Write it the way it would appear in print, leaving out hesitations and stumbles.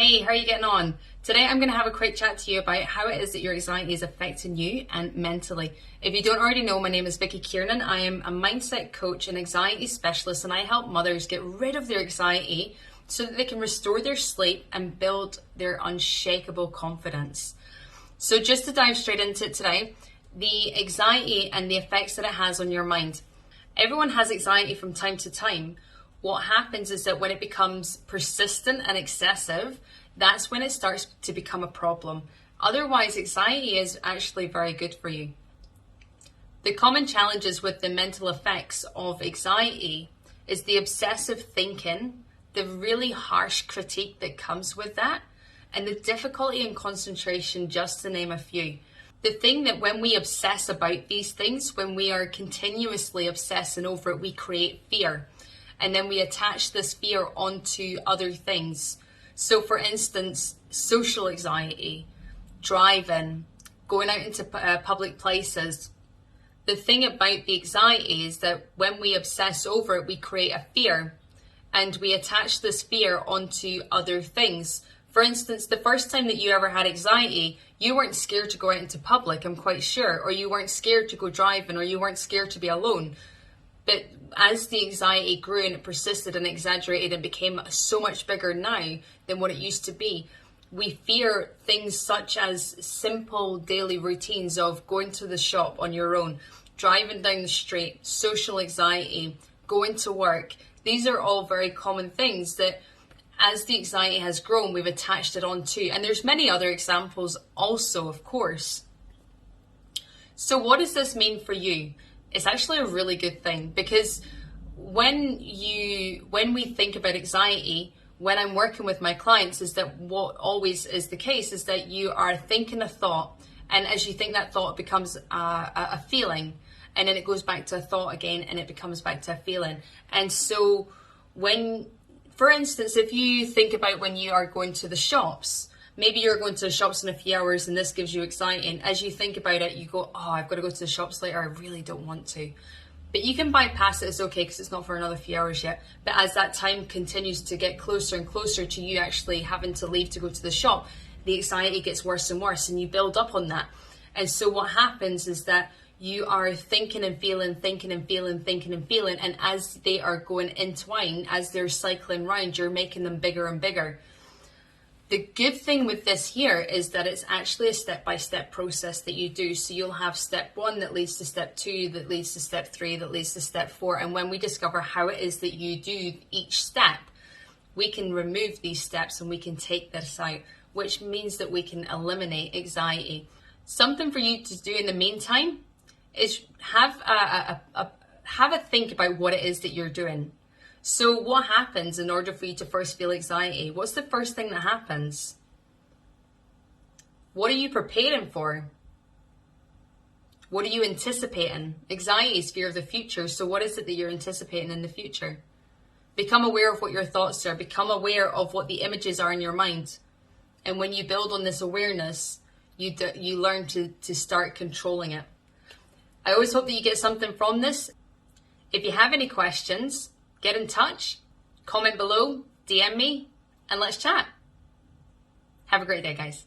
Hey, how are you getting on? Today I'm going to have a quick chat to you about how it is that your anxiety is affecting you and mentally. If you don't already know, my name is Vicky Kiernan. I am a mindset coach and anxiety specialist, and I help mothers get rid of their anxiety so that they can restore their sleep and build their unshakable confidence. So just to dive straight into it today, the anxiety and the effects that it has on your mind. Everyone has anxiety from time to time. What happens is that when it becomes persistent and excessive, that's when it starts to become a problem. Otherwise, anxiety is actually very good for you. The common challenges with the mental effects of anxiety is the obsessive thinking, the really harsh critique that comes with that, and the difficulty in concentration, just to name a few. The thing that when we obsess about these things, when we are continuously obsessing over it, we create fear. And then we attach this fear onto other things. So for instance, social anxiety, driving, going out into public places. The thing about the anxiety is that when we obsess over it, we create a fear and we attach this fear onto other things. For instance, the first time that you ever had anxiety, you weren't scared to go out into public, I'm quite sure, or you weren't scared to go driving, or you weren't scared to be alone. But as the anxiety grew and it persisted and exaggerated and became so much bigger now than what it used to be, we fear things such as simple daily routines of going to the shop on your own, driving down the street, social anxiety, going to work. These are all very common things that as the anxiety has grown, we've attached it onto. And there's many other examples also, of course. So what does this mean for you? It's actually a really good thing, because when we think about anxiety, when I'm working with my clients, is that what always is the case is that you are thinking a thought, and as you think that thought, it becomes a feeling, and then it goes back to a thought again, and it becomes back to a feeling. And so when, for instance, if you think about when you are going to the shops, maybe you're going to the shops in a few hours and this gives you anxiety. And as you think about it, you go, oh, I've got to go to the shops later. I really don't want to. But you can bypass it. It's okay because it's not for another few hours yet. But as that time continues to get closer and closer to you actually having to leave to go to the shop, the anxiety gets worse and worse and you build up on that. And so what happens is that you are thinking and feeling, thinking and feeling, thinking and feeling. And as they are going entwined, as they're cycling round, you're making them bigger and bigger. The good thing with this here is that it's actually a step-by-step process that you do. So you'll have step 1 that leads to step 2, that leads to step 3, that leads to step 4. And when we discover how it is that you do each step, we can remove these steps and we can take this out, which means that we can eliminate anxiety. Something for you to do in the meantime is have a think about what it is that you're doing. So what happens in order for you to first feel anxiety? What's the first thing that happens? What are you preparing for? What are you anticipating? Anxiety is fear of the future. So what is it that you're anticipating in the future? Become aware of what your thoughts are. Become aware of what the images are in your mind. And when you build on this awareness, you learn to start controlling it. I always hope that you get something from this. If you have any questions, get in touch, comment below, DM me, and let's chat. Have a great day, guys.